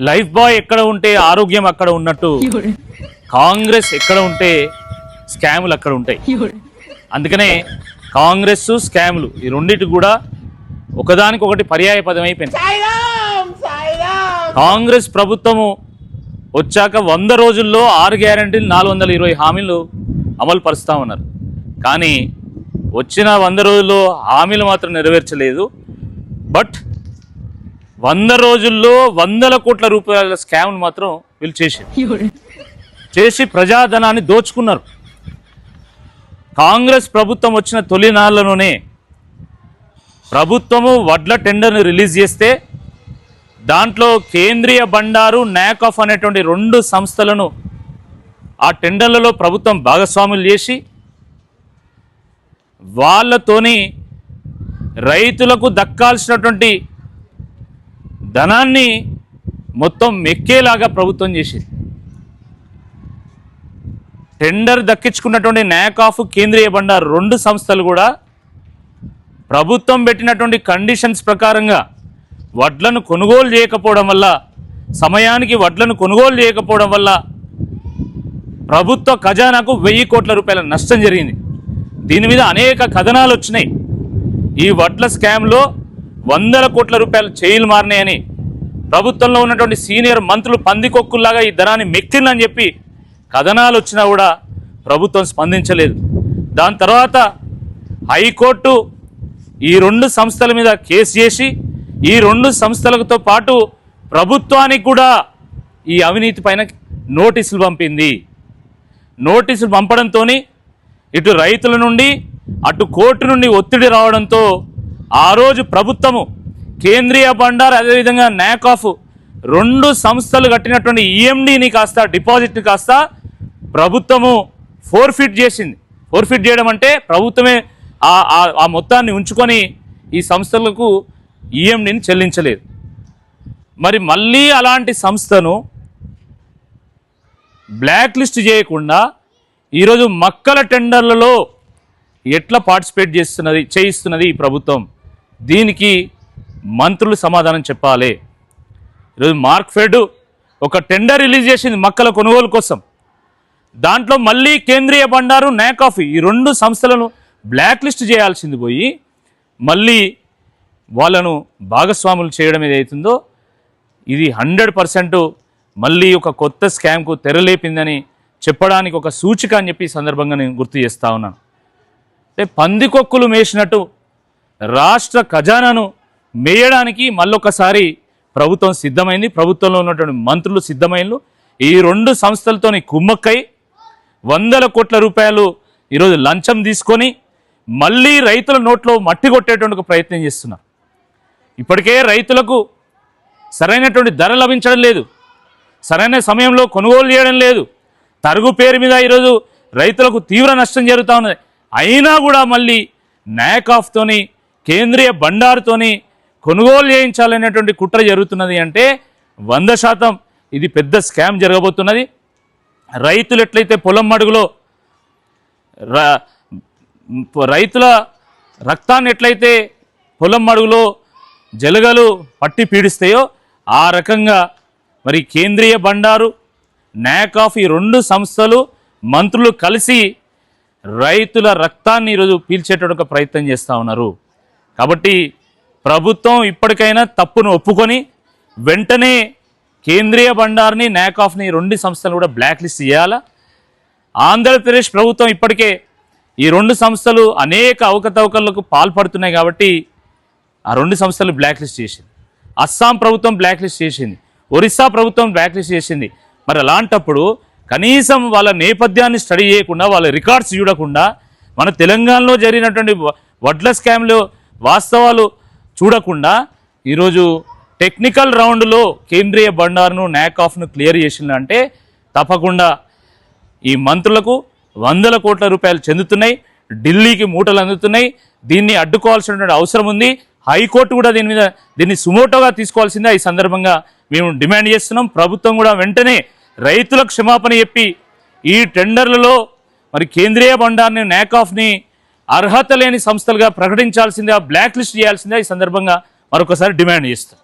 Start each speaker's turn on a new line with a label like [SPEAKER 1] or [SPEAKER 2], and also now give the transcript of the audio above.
[SPEAKER 1] Life boy ఎక్కడ ఉంటే ఆరోగ్యం అక్కడ ఉన్నట్టు కాంగ్రెస్ ఎక్కడ ఉంటే స్కాములు అక్కడ ఉంటాయి. అందుకనే కాంగ్రెస్ స్కాములు ఈ రెండింటి కూడా ఒకదానికొకటి పర్యాయ పదం అయిపోయింది. కాంగ్రెస్ ప్రభుత్వము వచ్చాక 100 రోజుల్లో 6 గ్యారెంటీలు 420 హామీలు అమలు పరుస్తూ ఉన్నారు. కానీ వచ్చిన 100 రోజుల్లో హామీలు మాత్రం నెరవేర్చలేదు. బట్ 100 రోజుల్లో 100 కోట్ల రూపాయల స్కామ్లు మాత్రం వీళ్ళు చేసి ప్రజాధనాన్ని దోచుకున్నారు. కాంగ్రెస్ ప్రభుత్వం వచ్చిన తొలి నాళ్లలోనే ప్రభుత్వము వడ్ల టెండర్ని రిలీజ్ చేస్తే దాంట్లో కేంద్రీయ బండారు నాకాఫ్ అనేటువంటి 2 సంస్థలను ఆ టెండర్లలో ప్రభుత్వం భాగస్వాములు చేసి వాళ్ళతోని రైతులకు దక్కాల్సినటువంటి ధనాన్ని మొత్తం మెక్కేలాగా ప్రభుత్వం చేసింది. టెండర్ దక్కించుకున్నటువంటి నాకాఫ్ కేంద్రీయ బండారు 2 సంస్థలు కూడా ప్రభుత్వం పెట్టినటువంటి కండిషన్స్ ప్రకారంగా వడ్లను కొనుగోలు చేయకపోవడం వల్ల, సమయానికి వడ్లను కొనుగోలు చేయకపోవడం వల్ల ప్రభుత్వ ఖజానాకు 1000 కోట్ల రూపాయల నష్టం జరిగింది. దీని మీద అనేక కథనాలు వచ్చినాయి. ఈ వడ్ల స్కామ్లో 100 కోట్ల రూపాయలు చేయిలు మారినాయని ప్రభుత్వంలో ఉన్నటువంటి సీనియర్ మంత్రులు పందికొక్కుల్లాగా ఈ ధనాన్ని మెక్కిందని చెప్పి కథనాలు వచ్చినా కూడా ప్రభుత్వం స్పందించలేదు. దాని తర్వాత హైకోర్టు ఈ 2 సంస్థల మీద కేసు చేసి ఈ 2 సంస్థలతో పాటు ప్రభుత్వానికి కూడా ఈ అవినీతి పైన నోటీసులు పంపింది. నోటీసులు పంపడంతో ఇటు రైతుల నుండి అటు కోర్టు నుండి ఒత్తిడి రావడంతో ఆ రోజు ప్రభుత్వము కేంద్రీయ బండార్ అదేవిధంగా నాకాఫ్ 2 సంస్థలు కట్టినటువంటి ఈఎండిని కాస్త డిపాజిట్ని కాస్త ప్రభుత్వము ఫోర్ఫిట్ చేసింది. ఫోర్ఫిట్ చేయడం అంటే ప్రభుత్వమే ఆ మొత్తాన్ని ఉంచుకొని ఈ సంస్థలకు ఈఎండిని చెల్లించలేదు. మరి మళ్ళీ అలాంటి సంస్థను బ్లాక్ లిస్ట్ చేయకుండా ఈరోజు మక్కల టెండర్లలో ఎట్లా పార్టిసిపేట్ చేయిస్తున్నది ఈ ప్రభుత్వం? దీనికి మంత్రులు సమాధానం చెప్పాలి. ఈరోజు మార్క్ఫెడ్ ఒక టెండర్ రిలీజ్ చేసింది మక్కల కొనుగోలు కోసం. దాంట్లో మళ్ళీ కేంద్రీయ బండారు నాకాఫ్ ఈ 2 సంస్థలను బ్లాక్ లిస్ట్ చేయాల్సింది పోయి మళ్ళీ వాళ్ళను భాగస్వాములు చేయడం ఏదైతుందో ఇది 100% మళ్ళీ ఒక కొత్త స్కామ్కు తెరలేపిందని చెప్పడానికి ఒక సూచిక అని చెప్పి ఈ సందర్భంగా నేను గుర్తు చేస్తూ ఉన్నాను. అంటే పందికొక్కులు మేసినట్టు రాష్ట్ర ఖజానాను మేయడానికి మళ్ళొకసారి ప్రభుత్వం సిద్ధమైంది. ప్రభుత్వంలో ఉన్నటువంటి మంత్రులు సిద్ధమైనలు ఈ 2 సంస్థలతోని కుమ్మక్కై 100 కోట్ల రూపాయలు ఈరోజు లంచం తీసుకొని మళ్ళీ రైతుల నోట్లో మట్టి కొట్టేటువంటి ప్రయత్నం చేస్తున్నారు. ఇప్పటికే రైతులకు సరైనటువంటి ధర లభించడం లేదు, సరైన సమయంలో కొనుగోలు చేయడం లేదు. తరుగు పేరు మీద ఈరోజు రైతులకు తీవ్ర నష్టం జరుగుతూ ఉన్నది. అయినా కూడా మళ్ళీ నాకాఫ్తోని కేంద్రీయ బండారుతోని కొనుగోలు చేయించాలనేటువంటి కుట్ర జరుగుతున్నది. అంటే 100% ఇది పెద్ద స్కామ్ జరగబోతున్నది. రైతులు ఎట్లయితే పొలం మడుగులో రైతుల రక్తాన్ని ఎట్లయితే పొలం మడుగులో జలగలు పట్టి పీడిస్తాయో ఆ రకంగా మరి కేంద్రీయ బండారు నాకాఫ్ ఈ 2 సంస్థలు మంత్రులు కలిసి రైతుల రక్తాన్ని ఈరోజు పీల్చేటటువంటి ప్రయత్నం చేస్తూ ఉన్నారు. కాబట్టి ప్రభుత్వం ఇప్పటికైనా తప్పును ఒప్పుకొని వెంటనే కేంద్రీయ బండార్ని నాకాఫ్ని 2 సంస్థలు కూడా బ్లాక్ లిస్ట్ చేయాలా. ఆంధ్రప్రదేశ్ ప్రభుత్వం ఇప్పటికే ఈ 2 సంస్థలు అనేక అవకతవకలకు పాల్పడుతున్నాయి కాబట్టి ఆ 2 సంస్థలు బ్లాక్ లిస్ట్ చేసింది. అస్సాం ప్రభుత్వం బ్లాక్ లిస్ట్ చేసింది, ఒరిస్సా ప్రభుత్వం బ్లాక్ లిస్ట్ చేసింది. మరి అలాంటప్పుడు కనీసం వాళ్ళ నేపథ్యాన్ని స్టడీ చేయకుండా, వాళ్ళ రికార్డ్స్ చూడకుండా, మన తెలంగాణలో జరిగినటువంటి వడ్ల స్కామ్లో వాస్తవాలు చూడకుండా ఈరోజు టెక్నికల్ రౌండ్లో కేంద్రీయ బండారును నాకాఫ్ను క్లియర్ చేసిందంటే తప్పకుండా ఈ మంత్రులకు 100 కోట్ల రూపాయలు చెందుతున్నాయి, ఢిల్లీకి మూటలు అందుతున్నాయి. దీన్ని అడ్డుకోవాల్సినటువంటి అవసరం ఉంది. హైకోర్టు కూడా దీన్ని సుమోటోగా తీసుకోవాల్సిందే ఈ సందర్భంగా మేము డిమాండ్ చేస్తున్నాం. ప్రభుత్వం కూడా వెంటనే రైతులకు క్షమాపణ చెప్పి ఈ టెండర్లలో మరి కేంద్రీయ బండార్ని నాకాఫ్ని అర్హత లేని సంస్థలుగా ప్రకటించాల్సిందే, బ్లాక్ లిస్ట్ చేయాల్సిందే ఈ సందర్భంగా మరొకసారి డిమాండ్ చేస్తాం.